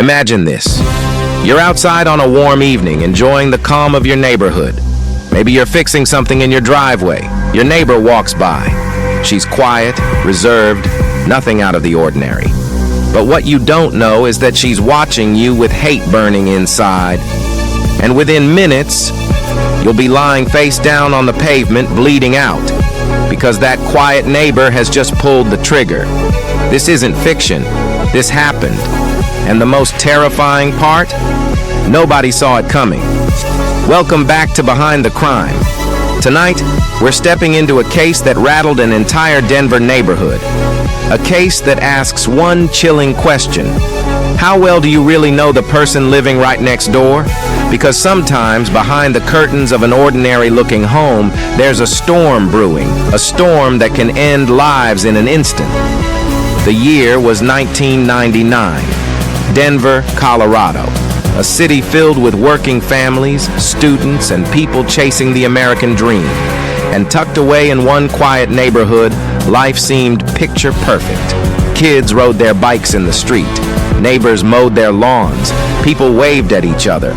Imagine this. You're outside on a warm evening, enjoying the calm of your neighborhood. Maybe you're fixing something in your driveway. Your neighbor walks by. She's quiet, reserved, nothing out of the ordinary. But what you don't know is that she's watching you with hate burning inside. And within minutes, you'll be lying face down on the pavement, bleeding out, because that quiet neighbor has just pulled the trigger. This isn't fiction. This happened. And the most terrifying part? Nobody saw it coming. Welcome back to Behind the Crime. Tonight, we're stepping into a case that rattled an entire Denver neighborhood. A case that asks one chilling question. How well do you really know the person living right next door? Because sometimes behind the curtains of an ordinary-looking home, there's a storm brewing, a storm that can end lives in an instant. The year was 1999. Denver, Colorado, a city filled with working families, students, and people chasing the American dream. And tucked away in one quiet neighborhood, life seemed picture perfect. Kids rode their bikes in the street. Neighbors mowed their lawns. People waved at each other.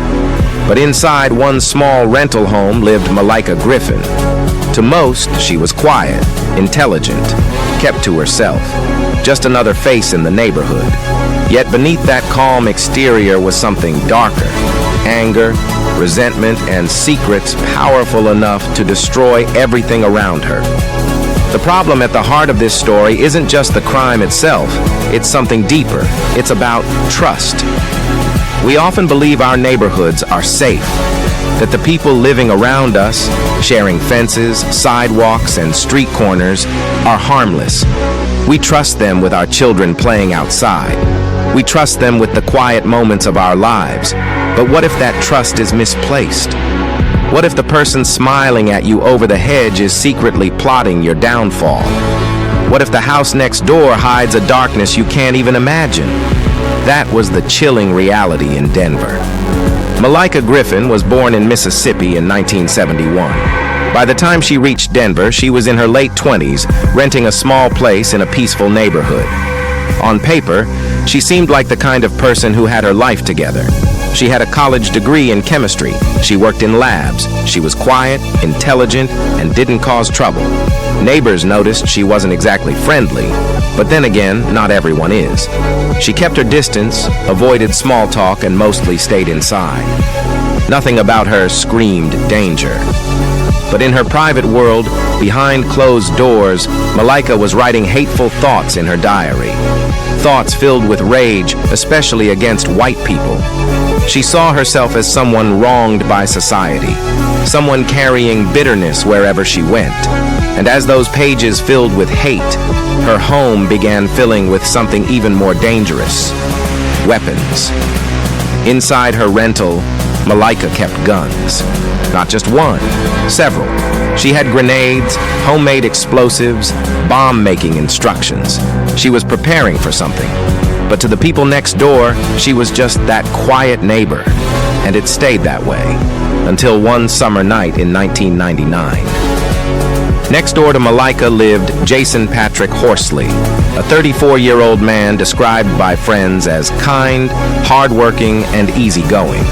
But inside one small rental home lived Malika Griffin. To most, she was quiet, intelligent, kept to herself. Just another face in the neighborhood. Yet beneath that calm exterior was something darker. Anger, resentment, and secrets powerful enough to destroy everything around her. The problem at the heart of this story isn't just the crime itself. It's something deeper. It's about trust. We often believe our neighborhoods are safe, that the people living around us, sharing fences, sidewalks, and street corners, are harmless. We trust them with our children playing outside. We trust them with the quiet moments of our lives. But what if that trust is misplaced? What if the person smiling at you over the hedge is secretly plotting your downfall? What if the house next door hides a darkness you can't even imagine? That was the chilling reality in Denver. Malika Griffin was born in Mississippi in 1971. By the time she reached Denver, she was in her late 20s, renting a small place in a peaceful neighborhood. On paper, she seemed like the kind of person who had her life together. She had a college degree in chemistry. She worked in labs. She was quiet, intelligent, and didn't cause trouble. Neighbors noticed she wasn't exactly friendly, but then again, not everyone is. She kept her distance, avoided small talk, and mostly stayed inside. Nothing about her screamed danger. But in her private world, behind closed doors, Malika was writing hateful thoughts in her diary. Thoughts filled with rage, especially against white people. She saw herself as someone wronged by society, someone carrying bitterness wherever she went. And as those pages filled with hate, her home began filling with something even more dangerous: weapons. Inside her rental, Malika kept guns. Not just one, several. She had grenades, homemade explosives, bomb-making instructions. She was preparing for something. But to the people next door, she was just that quiet neighbor. And it stayed that way until one summer night in 1999. Next door to Malika lived Jason Horsley, a 34-year-old man described by friends as kind, hardworking, and easygoing.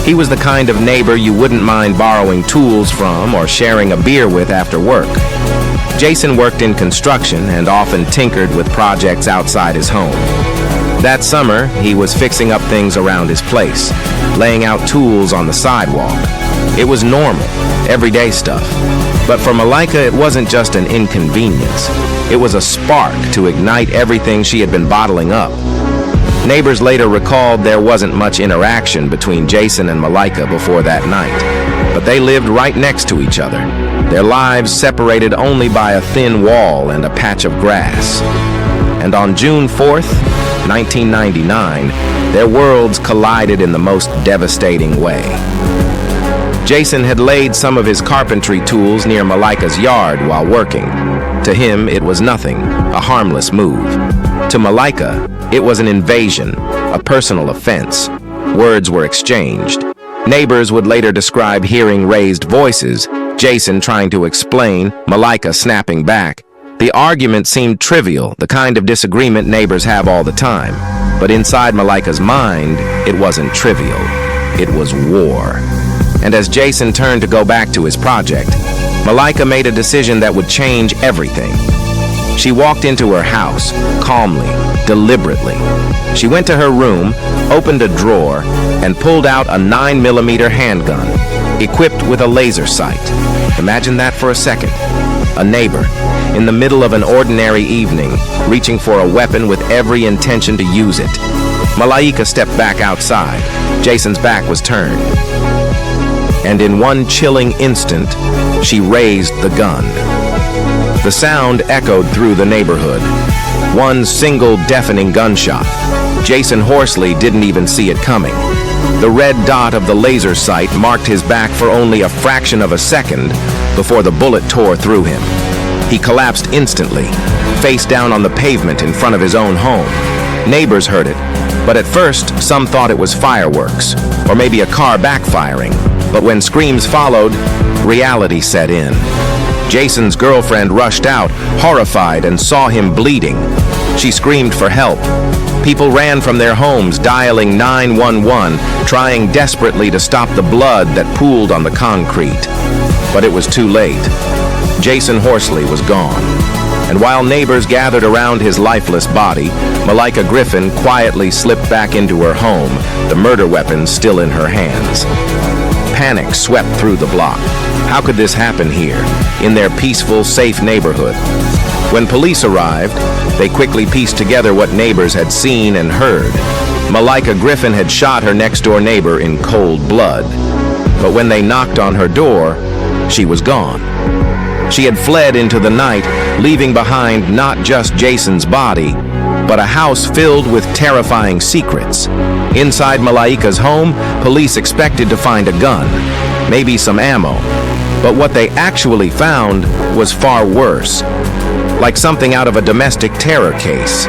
He was the kind of neighbor you wouldn't mind borrowing tools from or sharing a beer with after work. Jason worked in construction and often tinkered with projects outside his home. That summer, he was fixing up things around his place, laying out tools on the sidewalk. It was normal, everyday stuff. But for Malika, it wasn't just an inconvenience. It was a spark to ignite everything she had been bottling up. Neighbors later recalled there wasn't much interaction between Jason and Malika before that night, but they lived right next to each other, their lives separated only by a thin wall and a patch of grass. And on June 4th, 1999, their worlds collided in the most devastating way. Jason had laid some of his carpentry tools near Malika's yard while working. To him, it was nothing, a harmless move. To Malika, it was an invasion, a personal offense. Words were exchanged. Neighbors would later describe hearing raised voices, Jason trying to explain, Malika snapping back. The argument seemed trivial, the kind of disagreement neighbors have all the time. But inside Malika's mind, it wasn't trivial. It was war. And as Jason turned to go back to his project, Malika made a decision that would change everything. She walked into her house, calmly, deliberately. She went to her room, opened a drawer, and pulled out a 9mm handgun, equipped with a laser sight. Imagine that for a second. A neighbor, in the middle of an ordinary evening, reaching for a weapon with every intention to use it. Malika stepped back outside. Jason's back was turned. And in one chilling instant, she raised the gun. The sound echoed through the neighborhood. One single deafening gunshot. Jason Horsley didn't even see it coming. The red dot of the laser sight marked his back for only a fraction of a second before the bullet tore through him. He collapsed instantly, face down on the pavement in front of his own home. Neighbors heard it, but at first some thought it was fireworks, or maybe a car backfiring. But when screams followed, reality set in. Jason's girlfriend rushed out, horrified, and saw him bleeding. She screamed for help. People ran from their homes, dialing 911, trying desperately to stop the blood that pooled on the concrete. But it was too late. Jason Horsley was gone. And while neighbors gathered around his lifeless body, Malika Griffin quietly slipped back into her home, the murder weapon still in her hands. Panic swept through the block. How could this happen here, in their peaceful, safe neighborhood? When police arrived, they quickly pieced together what neighbors had seen and heard. Malika Griffin had shot her next-door neighbor in cold blood. But when they knocked on her door, she was gone. She had fled into the night, leaving behind not just Jason's body, but a house filled with terrifying secrets. Inside Malika's home, police expected to find a gun, maybe some ammo. But what they actually found was far worse, like something out of a domestic terror case.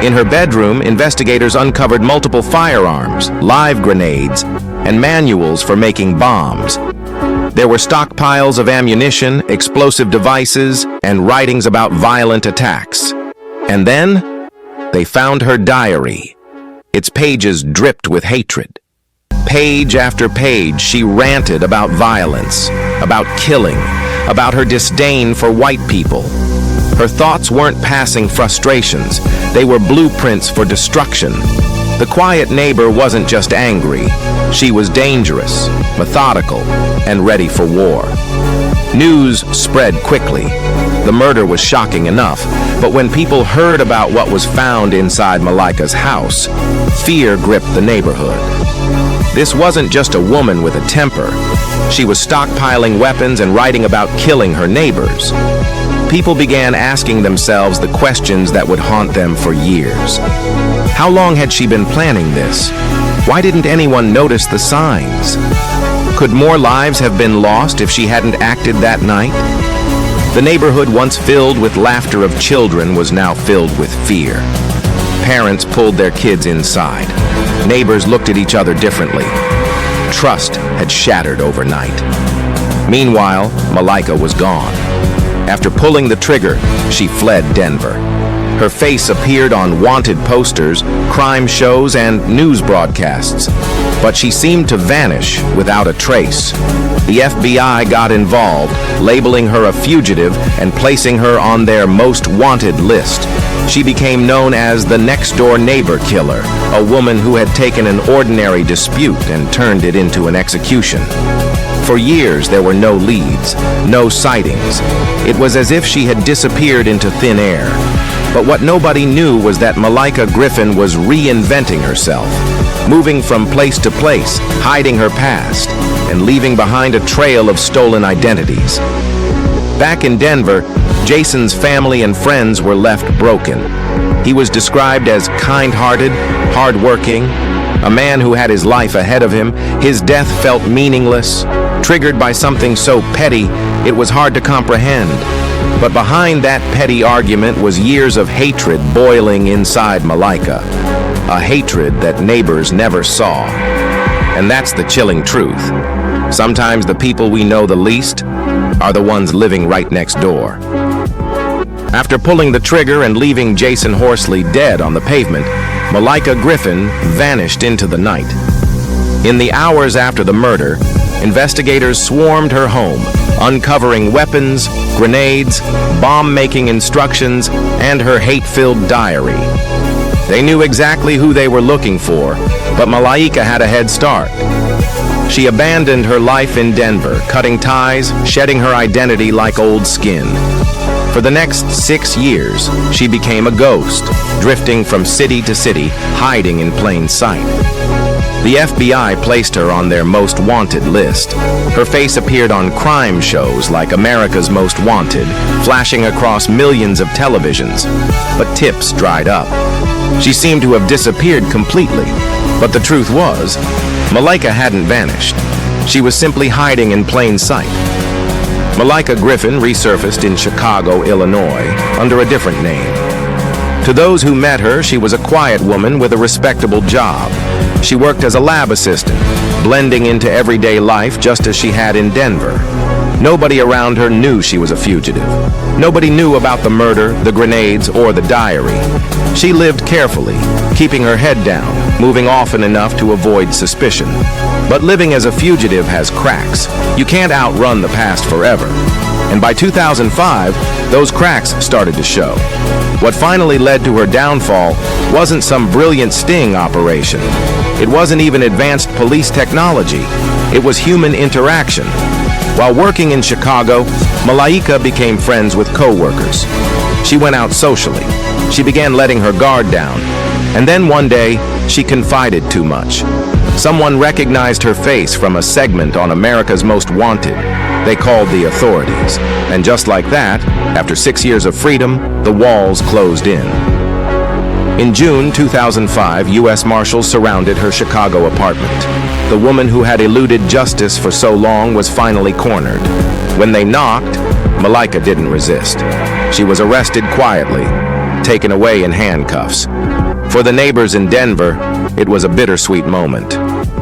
In her bedroom, investigators uncovered multiple firearms, live grenades, and manuals for making bombs. There were stockpiles of ammunition, explosive devices, and writings about violent attacks. And then, they found her diary. Its pages dripped with hatred. Page after page, she ranted about violence, about killing, about her disdain for white people. Her thoughts weren't passing frustrations. They were blueprints for destruction. The quiet neighbor wasn't just angry. She was dangerous, methodical, and ready for war. News spread quickly. The murder was shocking enough, but when people heard about what was found inside Malika's house, fear gripped the neighborhood. This wasn't just a woman with a temper. She was stockpiling weapons and writing about killing her neighbors. People began asking themselves the questions that would haunt them for years. How long had she been planning this? Why didn't anyone notice the signs? Could more lives have been lost if she hadn't acted that night? The neighborhood, once filled with laughter of children, was now filled with fear. Parents pulled their kids inside. Neighbors looked at each other differently. Trust had shattered overnight. Meanwhile, Malika was gone. After pulling the trigger, she fled Denver. Her face appeared on wanted posters, crime shows, and news broadcasts. But she seemed to vanish without a trace. The FBI got involved, labeling her a fugitive and placing her on their most wanted list. She became known as the next-door neighbor killer, a woman who had taken an ordinary dispute and turned it into an execution. For years, there were no leads, no sightings. It was as if she had disappeared into thin air. But what nobody knew was that Malika Griffin was reinventing herself, moving from place to place, hiding her past, and leaving behind a trail of stolen identities. Back in Denver, Jason's family and friends were left broken. He was described as kind-hearted, hard-working, a man who had his life ahead of him. His death felt meaningless, triggered by something so petty it was hard to comprehend. But behind that petty argument was years of hatred boiling inside Malika, a hatred that neighbors never saw. And that's the chilling truth. Sometimes the people we know the least are the ones living right next door. After pulling the trigger and leaving Jason Horsley dead on the pavement, Malaika Griffin vanished into the night. In the hours after the murder, investigators swarmed her home, uncovering weapons, grenades, bomb-making instructions, and her hate-filled diary. They knew exactly who they were looking for, but Malaika had a head start. She abandoned her life in Denver, cutting ties, shedding her identity like old skin. For the next 6 years, she became a ghost, drifting from city to city, hiding in plain sight. The FBI placed her on their most wanted list. Her face appeared on crime shows like America's Most Wanted, flashing across millions of televisions. But tips dried up. She seemed to have disappeared completely. But the truth was, Malaika hadn't vanished. She was simply hiding in plain sight. Malaika Griffin resurfaced in Chicago, Illinois, under a different name. To those who met her, she was a quiet woman with a respectable job. She worked as a lab assistant, blending into everyday life just as she had in Denver. Nobody around her knew she was a fugitive. Nobody knew about the murder, the grenades, or the diary. She lived carefully, keeping her head down, moving often enough to avoid suspicion. But living as a fugitive has cracks. You can't outrun the past forever. And by 2005, those cracks started to show. What finally led to her downfall wasn't some brilliant sting operation. It wasn't even advanced police technology. It was human interaction. While working in Chicago, Malaika became friends with co-workers. She went out socially. She began letting her guard down. And then one day, she confided too much. Someone recognized her face from a segment on America's Most Wanted. They called the authorities. And just like that, after 6 years of freedom, the walls closed in. In June 2005, U.S. Marshals surrounded her Chicago apartment. The woman who had eluded justice for so long was finally cornered. When they knocked, Malaika didn't resist. She was arrested quietly, taken away in handcuffs. For the neighbors in Denver, it was a bittersweet moment.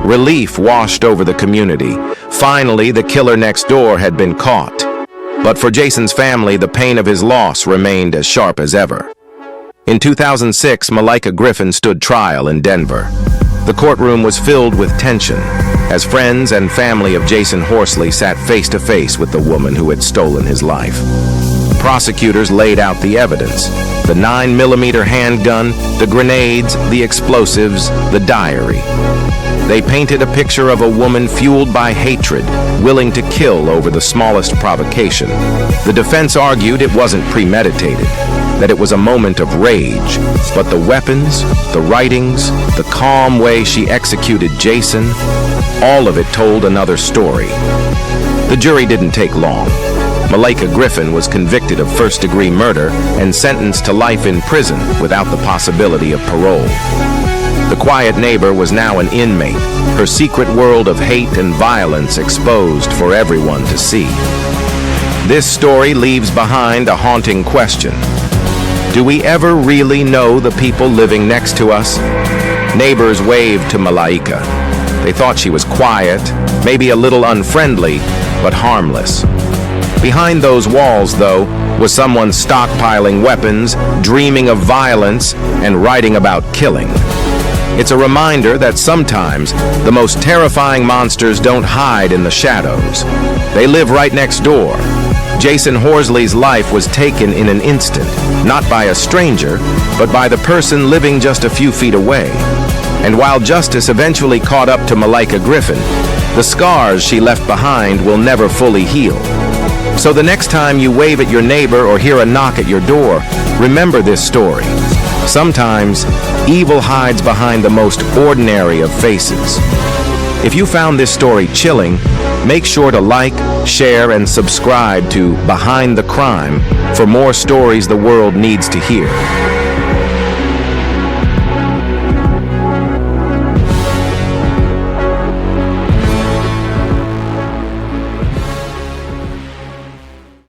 Relief washed over the community. Finally, the killer next door had been caught. But for Jason's family, the pain of his loss remained as sharp as ever. In 2006, Malaika Griffin stood trial in Denver. The courtroom was filled with tension, as friends and family of Jason Horsley sat face to face with the woman who had stolen his life. Prosecutors laid out the evidence: the 9mm handgun, the grenades, the explosives, the diary. They painted a picture of a woman fueled by hatred, willing to kill over the smallest provocation. The defense argued it wasn't premeditated, that it was a moment of rage, but the weapons, the writings, the calm way she executed Jason, all of it told another story. The jury didn't take long. Malaika Griffin was convicted of first-degree murder and sentenced to life in prison without the possibility of parole. The quiet neighbor was now an inmate, her secret world of hate and violence exposed for everyone to see. This story leaves behind a haunting question. Do we ever really know the people living next to us? Neighbors waved to Malaika. They thought she was quiet, maybe a little unfriendly, but harmless. Behind those walls, though, was someone stockpiling weapons, dreaming of violence, and writing about killing. It's a reminder that sometimes the most terrifying monsters don't hide in the shadows. They live right next door. Jason Horsley's life was taken in an instant, not by a stranger, but by the person living just a few feet away. And while justice eventually caught up to Malaika Griffin, the scars she left behind will never fully heal. So the next time you wave at your neighbor or hear a knock at your door, remember this story. Sometimes, evil hides behind the most ordinary of faces. If you found this story chilling, make sure to like, share, and subscribe to Behind the Crime for more stories the world needs to hear.